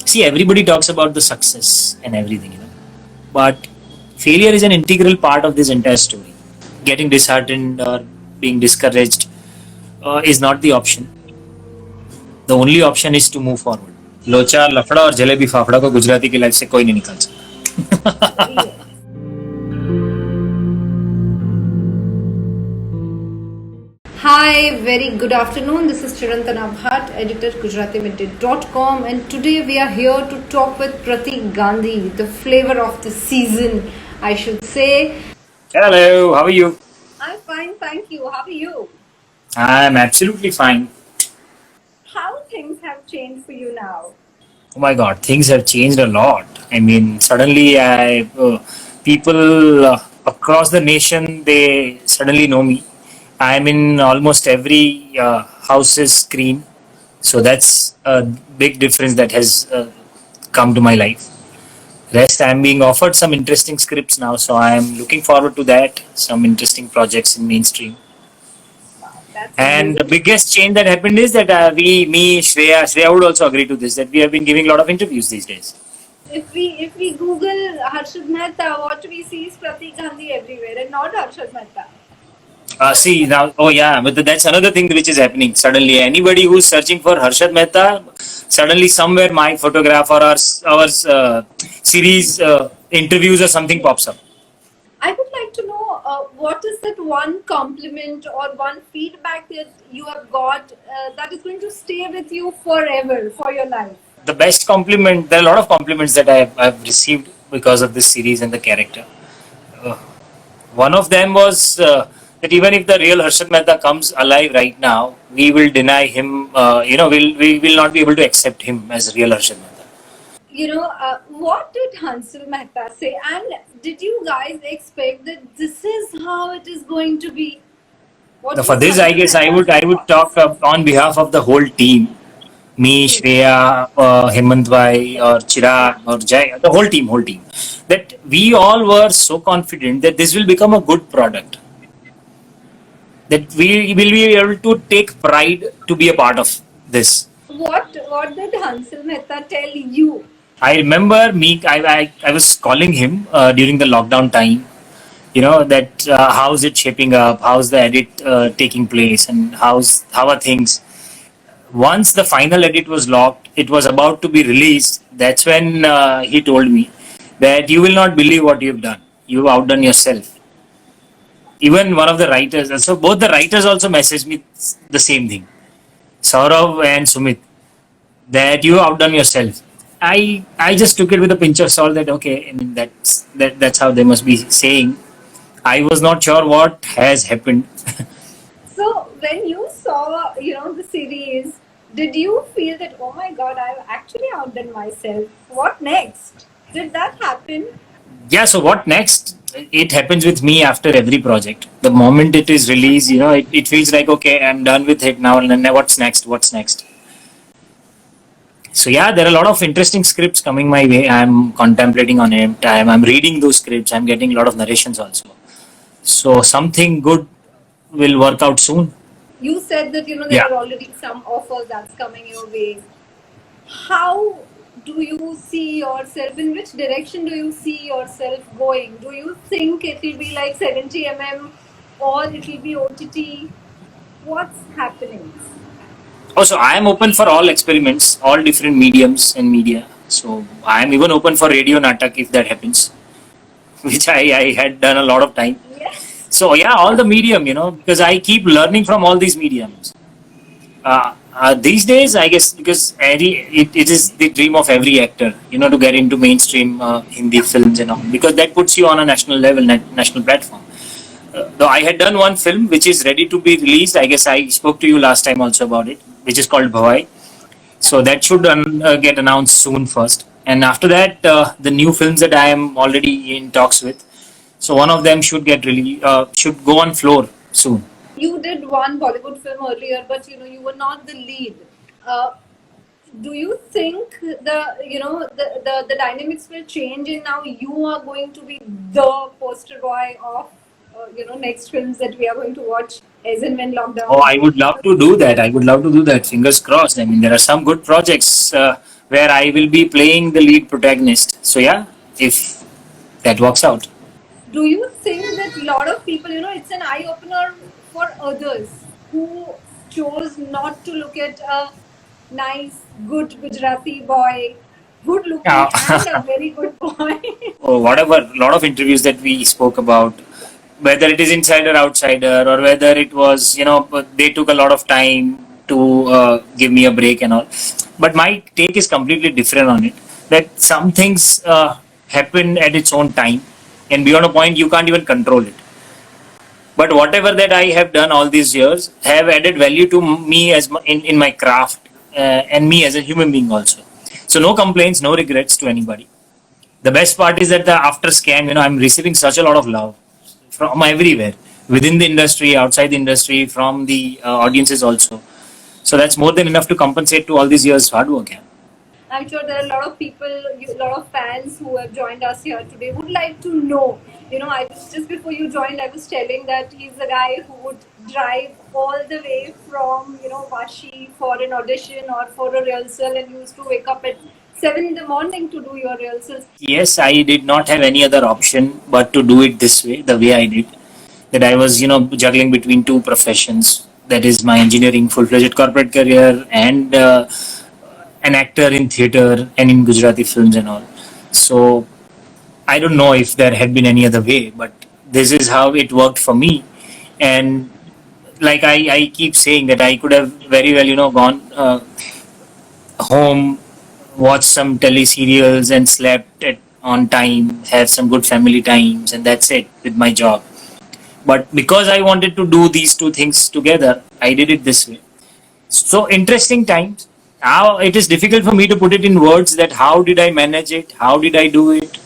See, everybody talks about the success and everything, but failure is an integral part of this entire story. Getting disheartened or being discouraged is not the option. The only option is to move forward. लोचा लफड़ा और जलेबी फाफड़ा को गुजराती की life से कोई नहीं निकाल सकता. Hi, very good afternoon. This is Chirantana Bhatt, editor GujaratiMinute.com, and today we are here to talk with Pratik Gandhi, the flavor of the season, I should say. Hello, how are you? I'm fine, thank you. How are you? I'm absolutely fine. How things have changed for you now? Oh my God, things have changed a lot. I mean, suddenly, people across the nation, they suddenly know me. I'm in almost every house's screen, so that's a big difference that has come to my life. Rest, I'm being offered some interesting scripts now, so I'm looking forward to that. Some interesting projects in mainstream. That's And the amazing. biggest change that happened is that Shreya would also agree to this, that we have been giving a lot of interviews these days. If we Google Harshad Mehta, what we see is Pratik Gandhi everywhere, and not Harshad Mehta. See now, oh yeah, but that's another thing which is happening. Suddenly, anybody who's searching for Harshad Mehta, suddenly somewhere my photograph or our series interviews or something pops up. I would like to know what is that one compliment or one feedback that you have got that is going to stay with you forever for your life? The best compliment, there are a lot of compliments that I've received because of this series and the character. Uh, One of them was that even if the real Harshad Mehta comes alive right now, we will deny him. We will not be able to accept him as real Harshad Mehta. What did Hansal Mehta say? And did you guys expect that this is how it is going to be? What Now, for was this, I Hansal guess I Mehta's would thoughts? talk on behalf of the whole team. Me, Shreya, Hemant Bhai, or Chirag, or Jai, the whole team. That we all were so confident that this will become a good product. That we will be able to take pride to be a part of this. What did Hansal Mehta tell you? I remember I was calling him during the lockdown time. That how's it shaping up? How's the edit taking place? And how are things? Once the final edit was locked, it was about to be released. That's when he told me that you will not believe what you've done. You've outdone yourself. Even one of the writers, so both the writers also messaged me the same thing. Saurav and Sumit, that you outdone yourself. I just took it with a pinch of salt that okay, I mean that's how they must be saying. I was not sure what has happened. So when you saw, the series, did you feel that, oh my God, I've actually outdone myself? What next? Did that happen? Yeah, so what next? It happens with me after every project. The moment it is released, it feels like okay, I'm done with it now. And then what's next? What's next? So yeah, there are a lot of interesting scripts coming my way. I'm contemplating on it. I'm reading those scripts. I'm getting a lot of narrations also. So something good will work out soon. You said that, there Yeah. are already some offers that's coming your way. How do you see yourself? In which direction do you see yourself going? Do you think it will be like 70 or it will be OTT? What's happening? Also, I am open for all experiments, all different mediums and media. So I am even open for radio natak if that happens, which I had done a lot of time. Yes. So yeah, all the medium, because I keep learning from all these mediums. These days, I guess, because it is the dream of every actor, to get into mainstream Hindi films and all, because that puts you on a national level, national platform. Though I had done one film which is ready to be released. I guess I spoke to you last time also about it, which is called Bhavai. So that should get announced soon first. And after that, the new films that I am already in talks with. So one of them should get should go on floor soon. You did one Bollywood film earlier, but you were not the lead. Do you think the dynamics will change and now you are going to be the poster boy of next films that we are going to watch as and when lockdown? Oh, I would love to do that. I would love to do that. Fingers crossed. I mean, there are some good projects where I will be playing the lead protagonist. So yeah, if that works out. Do you think that a lot of people, it's an eye opener for others who chose not to look at a nice, good Gujarati boy, good looking Yeah. and a very good boy? Or whatever, lot of interviews that we spoke about, whether it is insider outsider or whether it was, they took a lot of time to give me a break and all. But my take is completely different on it. That some things happen at its own time, and beyond a point, you can't even control it. But whatever that I have done all these years have added value to me as in my craft and me as a human being also. So no complaints, no regrets to anybody. The best part is that the after scan, I'm receiving such a lot of love from everywhere, within the industry, outside the industry, from the audiences also. So that's more than enough to compensate to all these years hard work. Yeah. I'm sure there are a lot of people, a lot of fans who have joined us here today would like to know. I was just before you joined, I was telling that he's the guy who would drive all the way from, Vashi for an audition or for a rehearsal, and used to wake up at 7 in the morning to do your rehearsals. Yes, I did not have any other option but to do it this way, the way I did. That I was, juggling between two professions. That is my engineering full-fledged corporate career and an actor in theatre and in Gujarati films and all. So I don't know if there had been any other way, but this is how it worked for me. And like I keep saying that I could have very well, gone home, watch some teleserials and slept on time, have some good family times, and that's it with my job. But because I wanted to do these two things together, I did it this way. So interesting times. Now it is difficult for me to put it in words that how did I manage it, how did I do it,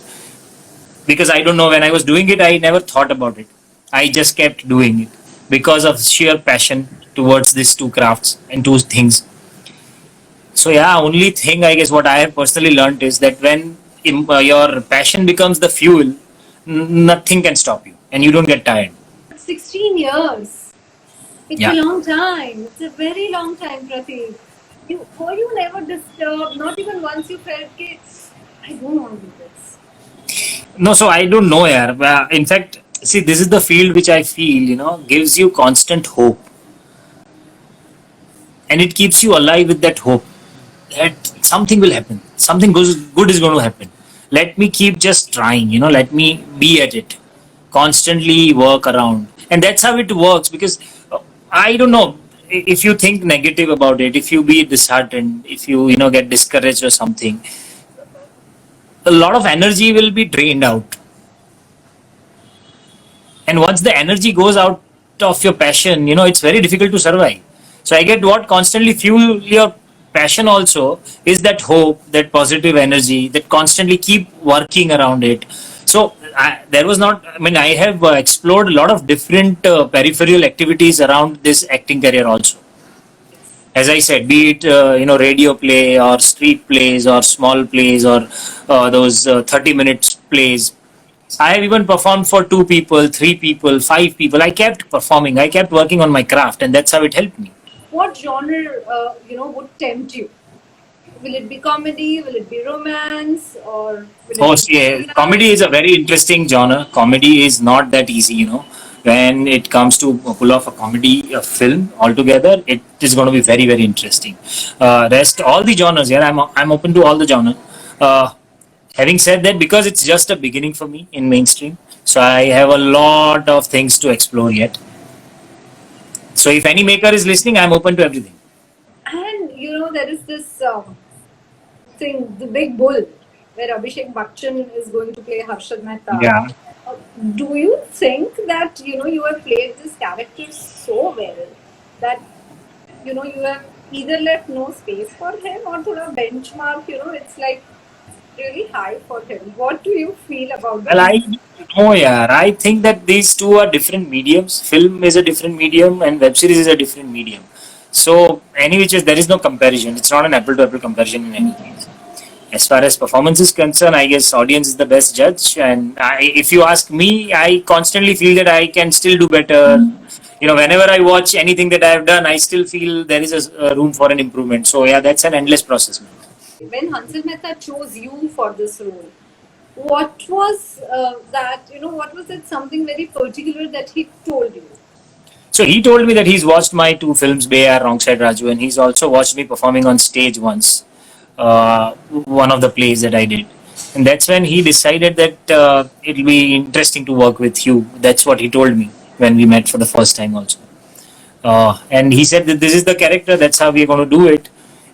because I don't know. When I was doing it, I never thought about it. I just kept doing it because of sheer passion towards these two crafts and two things. So yeah, only thing I guess what I have personally learned is that when your passion becomes the fuel, nothing can stop you, and you don't get tired. 16 years. It's Yeah. a long time. It's a very long time, Pratik. Were you never disturbed? Not even once you felt, okay, I don't want to do this. No, so I don't know, yaar. In fact, see, this is the field which I feel, gives you constant hope. And it keeps you alive with that hope that something will happen. Something good is going to happen. Let me keep just trying, let me be at it. Constantly work around. And that's how it works because I don't know if you think negative about it, if you be disheartened, if you, get discouraged or something, a lot of energy will be drained out. And once the energy goes out of your passion, it's very difficult to survive. So I get what constantly fuel your passion also is that hope, that positive energy, that constantly keep working around it. So there was not, I mean, I have explored a lot of different peripheral activities around this acting career also. As I said, be it radio play or street plays or small plays or those 30 minutes plays. I have even performed for 2 people, 3 people, 5 people. I kept performing. I kept working on my craft, and that's how it helped me. What genre, would tempt you? Will it be comedy? Will it be romance? Or will Oh, it see, be comedy is a very interesting genre. Comedy is not that easy. When it comes to pull off a comedy film altogether, it is going to be very, very interesting. Rest all the genres. Yeah, I'm open to all the genres. Having said that, because it's just a beginning for me in mainstream, so I have a lot of things to explore yet. So if any maker is listening, I'm open to everything. And there is this thing, The Big Bull, where Abhishek Bachchan is going to play Harshad Mehta. Yeah. Do you think that you have played this character so well that you have either left no space for him or thoda benchmark? It's like really high for him. What do you feel about Well, that? I know, yeah. I think that these two are different mediums. Film is a different medium, and web series is a different medium. So, any which is there is no comparison. It's not an apple to apple comparison in any case. As far as performance is concerned, I guess audience is the best judge. And if you ask me, I constantly feel that I can still do better. Whenever I watch anything that I have done, I still feel there is a room for an improvement. So, yeah, that's an endless process. When Hansal Mehta chose you for this role, what was that? What was it? Something very particular that he told you? So he told me that he's watched my two films, Bayar, Wrong Side Raju, and he's also watched me performing on stage once, one of the plays that I did. And that's when he decided that it'll be interesting to work with you. That's what he told me when we met for the first time also. And he said that this is the character, that's how we're going to do it.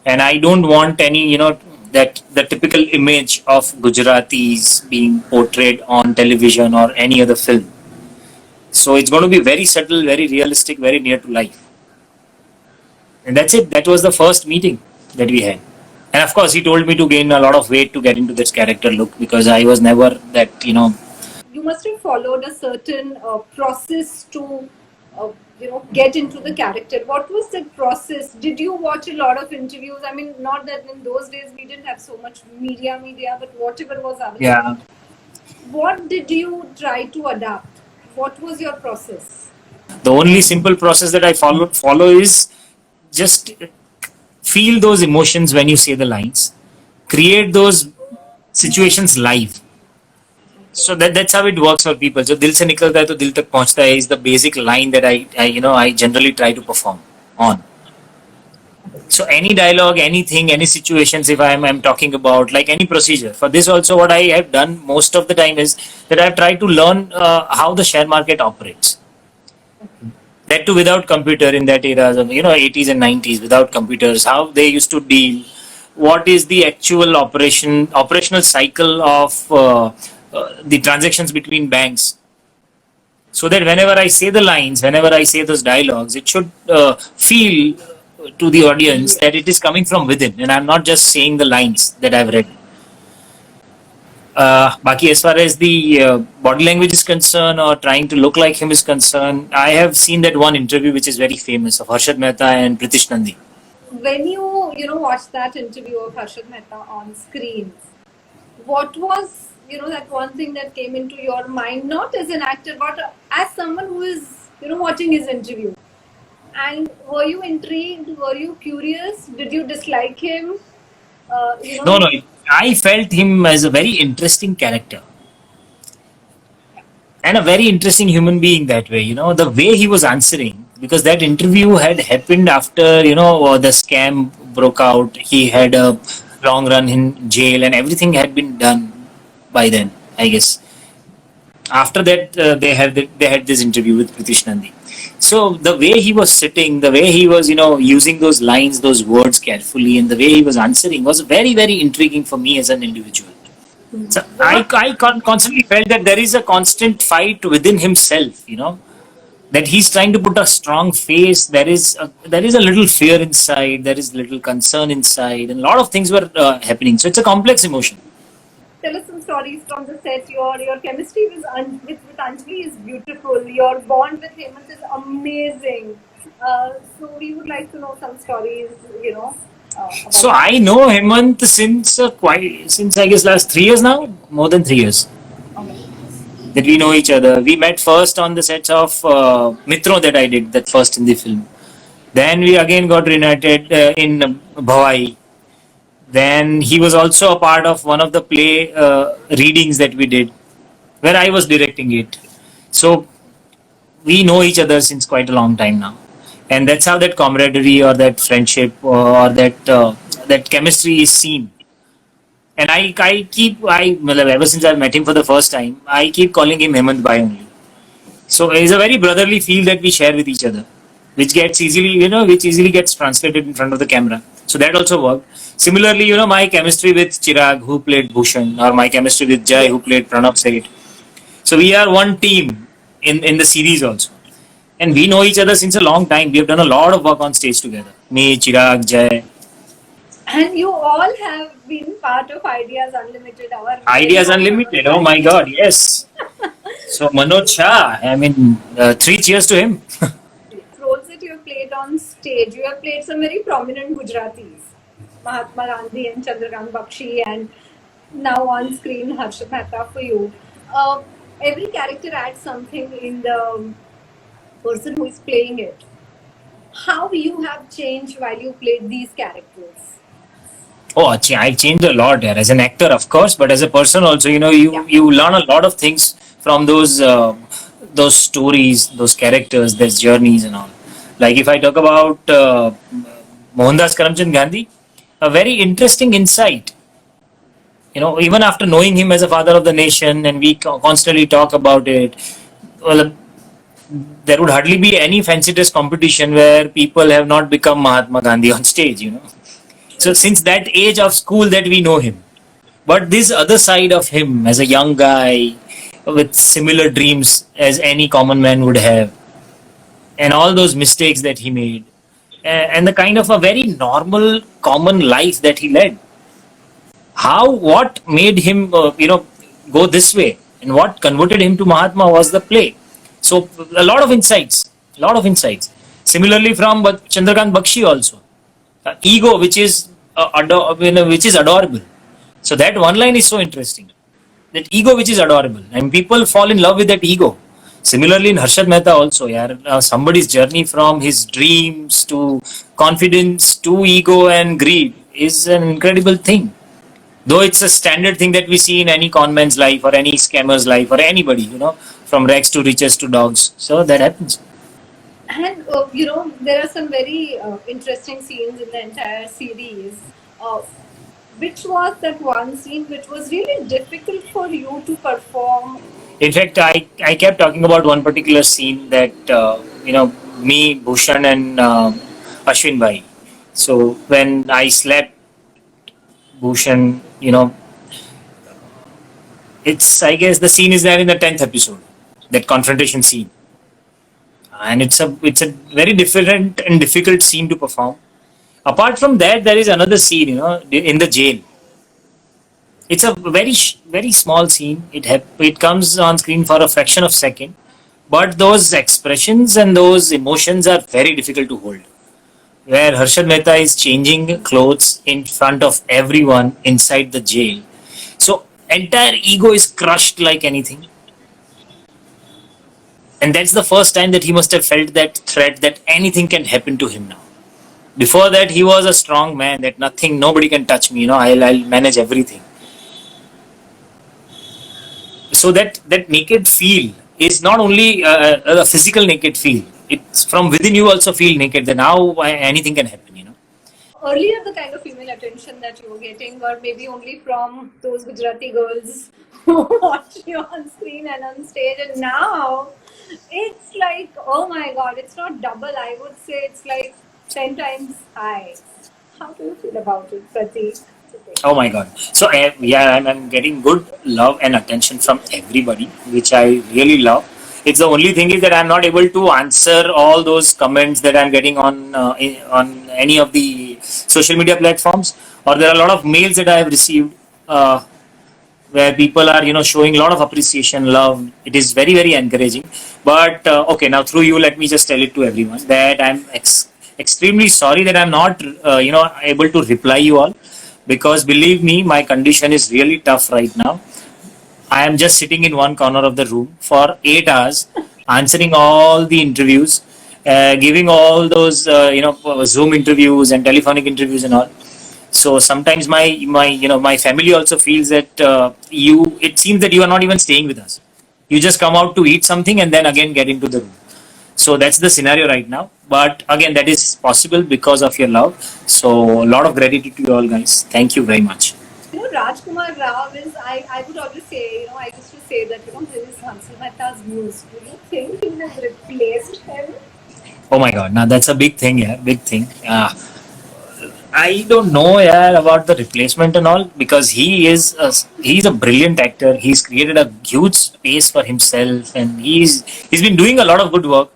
And I don't want any, that the typical image of Gujaratis being portrayed on television or any other film. So it's going to be very subtle, very realistic, very near to life. And that's it. That was the first meeting that we had. And of course, he told me to gain a lot of weight to get into this character look because I was never that. You must have followed a certain process to, get into the character. What was that process? Did you watch a lot of interviews? I mean, not that in those days we didn't have so much media, but whatever was available. Yeah. What did you try to adapt? What was your process? The only simple process that I follow is just feel those emotions when you say the lines, create those situations live. So that's how it works for people. So दिल से निकलता है तो दिल तक पहुंचता है is the basic line that I generally try to perform on. So any dialogue, anything, any situations, if I'm talking about like any procedure for this also, what I have done most of the time is that I've tried to learn how the share market operates. That too without computer in that era, 80s and 90s, without computers, how they used to deal, what is the actual operational cycle of the transactions between banks. So that whenever I say the lines, whenever I say those dialogues, it should feel to the audience that it is coming from within and I'm not just saying the lines that I've read. Baki, as far as the body language is concerned or trying to look like him is concerned, I have seen that one interview which is very famous of Harshad Mehta and Pritish Nandi. When you watched that interview of Harshad Mehta on screen, what was that one thing that came into your mind, not as an actor but as someone who is watching his interview? And were you intrigued? Were you curious? Did you dislike him? No, I felt him as a very interesting character and a very interesting human being that way. The way he was answering, because that interview had happened after, the scam broke out. He had a long run in jail and everything had been done by then, I guess. After that, they had this interview with Pritish Nandi. So the way he was sitting, the way he was, using those lines, those words carefully, and the way he was answering was very, very intriguing for me as an individual. So I constantly felt that there is a constant fight within himself, that he's trying to put a strong face. There is a little fear inside, there is little concern inside, and a lot of things were happening. So it's a complex emotion. Tell us some stories from the set. Your chemistry with Anjali is beautiful. Your bond with Hemant is amazing. So we would like to know some stories, So I know Hemant since I guess last 3 years now, more than 3 years. That we know each other. We met first on the sets of Mitro that I did, that first in the film. Then we again got reunited in Bhavai. Then he was also a part of one of the play readings that we did, where I was directing it. So we know each other since quite a long time now, and that's how that camaraderie or that friendship or that chemistry is seen. And ever since I met him for the first time, I keep calling him Hemant Bhai only. So it's a very brotherly feel that we share with each other, which easily gets translated in front of the camera. So that also worked. Similarly, my chemistry with Chirag, who played Bhushan, or my chemistry with Jai, who played Pranav Seth. So we are one team in the series also. And we know each other since a long time. We have done a lot of work on stage together. Me, Chirag, Jai. And you all have been part of Ideas Unlimited. Ideas Unlimited, oh my God, yes. So Manoj Shah, 3 cheers to him. Roles that you have played on stage, you have played some very prominent Gujaratis. Mahatma Gandhi and Chandrakant Bakshi, and now on screen Harshad Mehta for you. Every character adds something in the person who is playing it. How you have changed while you played these characters? Oh, I changed a lot, yeah. As an actor, of course, but as a person also, Yeah. you learn a lot of things from those stories, those characters, those journeys and all. Like if I talk about Mohandas Karamchand Gandhi, a very interesting insight. Even after knowing him as a father of the nation, and we constantly talk about it, well, there would hardly be any fancy dress competition where people have not become Mahatma Gandhi on stage. So since that age of school that we know him. But this other side of him as a young guy with similar dreams as any common man would have, and all those mistakes that he made, and the kind of a very normal, common life that he led. What made him, go this way, and what converted him to Mahatma was the play. So a lot of insights, Similarly, from Chandrakant Bakshi also, ego, which is which is adorable. So that one line is so interesting. That ego which is adorable, and people fall in love with that ego. Similarly, in Harshad Mehta also, yeah, somebody's journey from his dreams to confidence to ego and greed is an incredible thing. Though it's a standard thing that we see in any conman's life or any scammer's life or anybody, from rags to riches to dogs. So that happens. And there are some very interesting scenes in the entire series. Uh, which was that one scene which was really difficult for you to perform? In fact, I kept talking about one particular scene that, me, Bhushan, and Ashwin Bhai. So when I slept, Bhushan, I guess the scene is there in the 10th episode, that confrontation scene. And it's a very different and difficult scene to perform. Apart from that, there is another scene, in the jail. It's a very small scene. It comes on screen for a fraction of a second, but those expressions and those emotions are very difficult to hold. Where Harshad Mehta is changing clothes in front of everyone inside the jail, so entire ego is crushed like anything, and that's the first time that he must have felt that threat that anything can happen to him now. Before that, he was a strong man that nobody can touch me. I'll manage everything. So that naked feel is not only a physical naked feel. It's from within you also feel naked. That now anything can happen. Earlier, the kind of female attention that you were getting were maybe only from those Gujarati girls who watch you on screen and on stage, and now it's like, oh my god, it's not double. I would say it's like 10 times high. How do you feel about it, Pratik? Oh my god. So yeah, I'm getting good love and attention from everybody, which I really love. It's the only thing is that I'm not able to answer all those comments that I'm getting on any of the social media platforms, or there are a lot of mails that I have received where people are showing a lot of appreciation, love. It is very very encouraging. But okay, now through you, let me just tell it to everyone that I'm extremely sorry that I'm not able to reply you all, because believe me, my condition is really tough right now. I am just sitting in one corner of the room for 8 hours, answering all the interviews, giving all those Zoom interviews and telephonic interviews and all. So sometimes my family also feels that it seems that you are not even staying with us. You just come out to eat something and then again get into the room. So that's the scenario right now. But again, that is possible because of your love. So a lot of gratitude to you all, guys. Thank you very much. Rajkumar Rao is, I would always say, I used to say that, this is Hansal Mehta's muse. Do you think he has replaced him? Oh my God. Now that's a big thing, yeah. Big thing. I don't know, yeah, about the replacement and all, because he's a brilliant actor. He's created a huge space for himself, and he's been doing a lot of good work.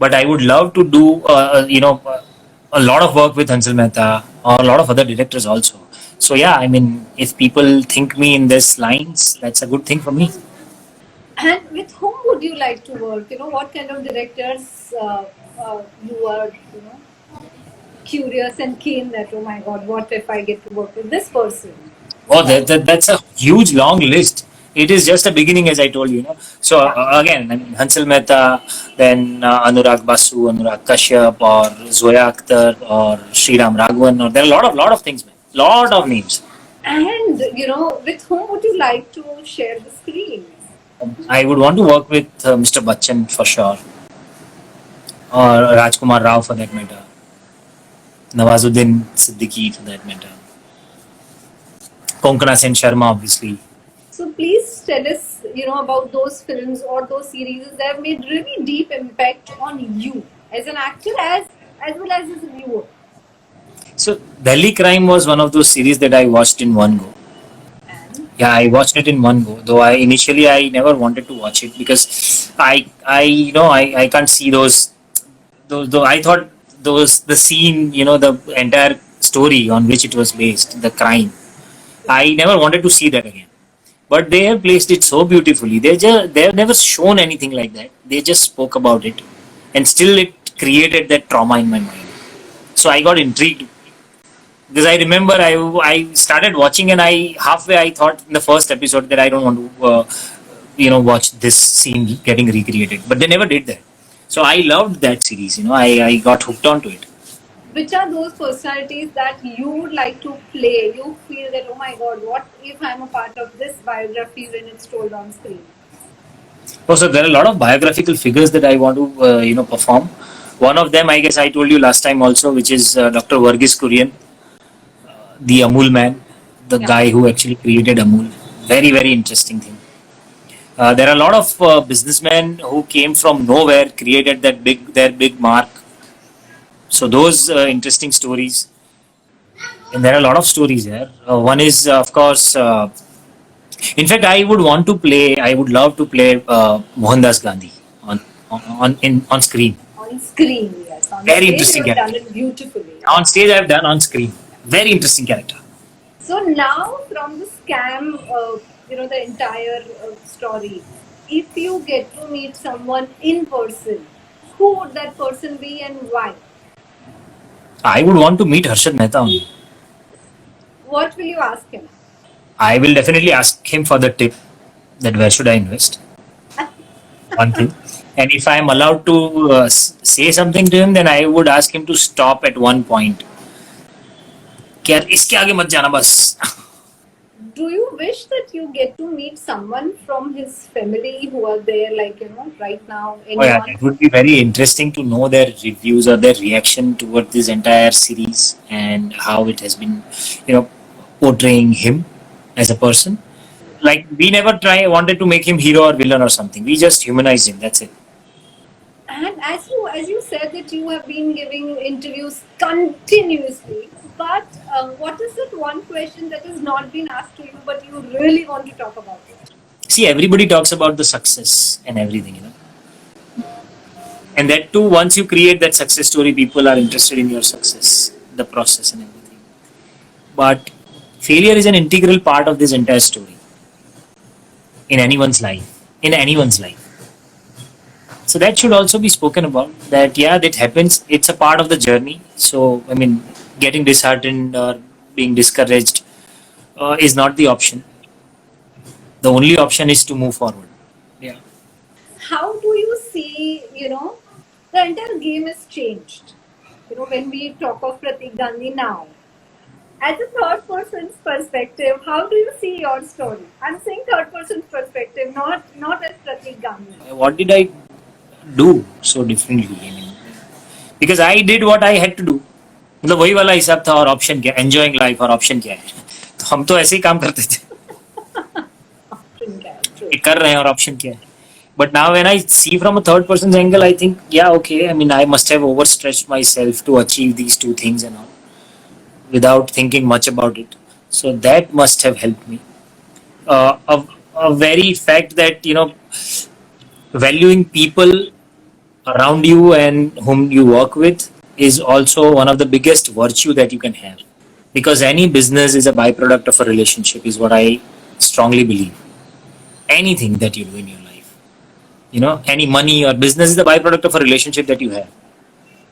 But I would love to do, a lot of work with Hansal Mehta or a lot of other directors also. So yeah, I mean, if people think me in this lines, that's a good thing for me. And with whom would you like to work? What kind of directors you are, curious and keen that, oh my God, what if I get to work with this person? Oh, that's a huge long list. It is just a beginning, as I told you. So again, I mean, Hansal Mehta, then Anurag Basu, Anurag Kashyap, or Zoya Akhtar, or Sriram Raghavan, or there are a lot of things, man. Lot of names. And with whom would you like to share the screen? I would want to work with Mr. Bachchan for sure, or Rajkumar Rao for that matter, Nawazuddin Siddiqui for that matter, Konkana Sen Sharma obviously. So please tell us, about those films or those series that have made really deep impact on you as an actor, as well as a viewer. So Delhi Crime was one of those series that I watched in one go. And Yeah, I watched it in one go. Though I never wanted to watch it because I can't see those. Though I thought those the scene, the entire story on which it was based, the crime. I never wanted to see that again. But they have placed it so beautifully. They have never shown anything like that. They just spoke about it, and still it created that trauma in my mind. So I got intrigued because I remember I started watching, and I halfway I thought in the first episode that I don't want to watch this scene getting recreated, but they never did that. So I loved that series. I got hooked onto it. which are those personalities that you would like to play? You feel that, oh my God, what if I'm a part of this biography when it's told on screen? Also, there are a lot of biographical figures that I want to perform. One of them, I guess, I told you last time also, which is Dr. Varghese Kurian, the Amul man, the Yeah. guy who actually created Amul. Very, very interesting thing. There are a lot of businessmen who came from nowhere, created their big mark. So those interesting stories, and there are a lot of stories here. One is, of course, in fact, I would love to play Mohandas Gandhi on screen. On screen, yes. On Very stage, interesting you've done character. it beautifully. On stage, I've done on screen. Very interesting character. So now, from the scam, the entire story, if you get to meet someone in person, who would that person be and why? I would want to meet Harshad Mehta only. What will you ask him? I will definitely ask him for the tip that where should I invest. One thing. And if I am allowed to say something to him, then I would ask him to stop at one point. कि यार इसके आगे मत जाना बस. Do you wish that you get to meet someone from his family who are there, like, right now? Oh yeah, it would be very interesting to know their reviews or their reaction toward this entire series and how it has been, portraying him as a person. Like we never wanted to make him hero or villain or something. We just humanized him. That's it. And as you said that you have been giving interviews continuously, but what is that one question that has not been asked to you, but you really want to talk about it? See, everybody talks about the success and everything. And that too, once you create that success story, people are interested in your success, the process and everything. But failure is an integral part of this entire story in anyone's life. So that should also be spoken about. That that happens. It's a part of the journey. So I mean, getting disheartened or being discouraged is not the option. The only option is to move forward. Yeah. How do you see, the entire game has changed? When we talk of Pratik Gandhi now, as a third person's perspective, how do you see your story? I'm saying third person's perspective, not as Pratik Gandhi. What did I do so differently? I mean, because I did what I had to do. मतलब वही वाला हिसाब था और option क्या enjoying life और option क्या है तो हम तो ऐसे ही काम करते थे ये कर रहे हैं और ऑप्शन क्या है but now when I see from a third person's angle I think okay I mean I must have overstretched myself to achieve these two things and all without thinking much about it so that must have helped me a very fact that valuing people around you and whom you work with is also one of the biggest virtue that you can have because any business is a byproduct of a relationship is what I strongly believe. Anything that you do in your life, any money or business is the byproduct of a relationship that you have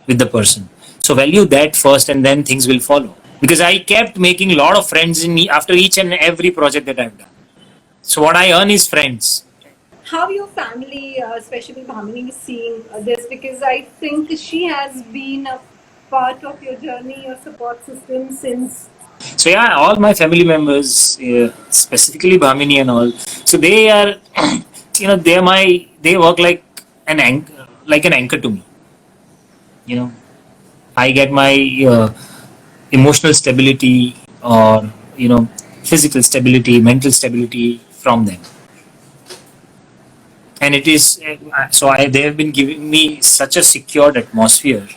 with the person. So value that first and then things will follow because I kept making a lot of friends after each and every project that I've done. So what I earn is friends. How your family, especially Bhamini, is seeing this? Because I think she has been a part of your journey, your support system since So yeah, all my family members, specifically Bhamini and all, so they are, they work like an anchor to me. You know, I get my emotional stability, or physical stability, mental stability from them. And it is so they have been giving me such a secured atmosphere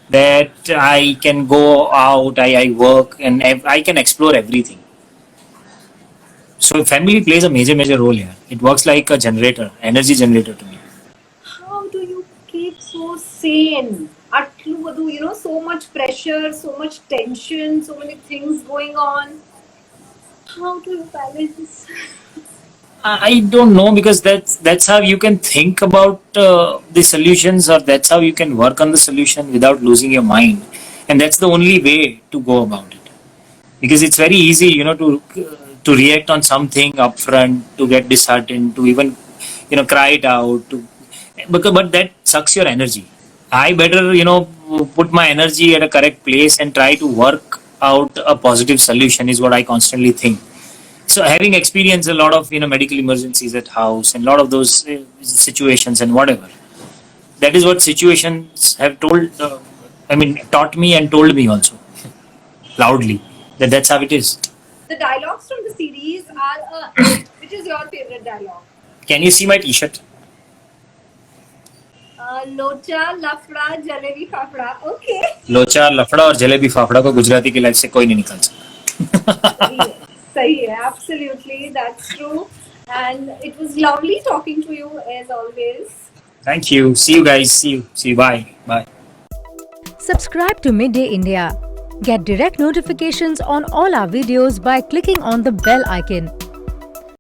that I can go out, I work, and I can explore everything. So family plays a major role here. It works like a generator, energy generator to me. How do you keep so sane? Atlu Vadu, so much pressure, so much tension, so many things going on. How do you balance this? I don't know, because that's how you can think about the solutions, or that's how you can work on the solution without losing your mind, and that's the only way to go about it. Because it's very easy, to react on something upfront, to get disheartened, to even cry it out, but that sucks your energy. I better put my energy at a correct place and try to work out a positive solution, is what I constantly think. So having experienced a lot of medical emergencies at house, and a lot of those situations and whatever, that is what situations have taught me and told me also loudly, that that's how it is. The dialogues from the series are which is your favorite dialogue? Can you see my t-shirt? लोचा लफड़ा jalebi fafda. Okay. लोचा लफड़ा और जलेबी फाफड़ा को गुजराती की life से कोई नहीं निकाल सकता. सही है, absolutely, that's true. And it was lovely talking to you as always. Thank you. See you guys. See you. Bye. Subscribe to Midday India. Get direct notifications on all our videos by clicking on the bell icon.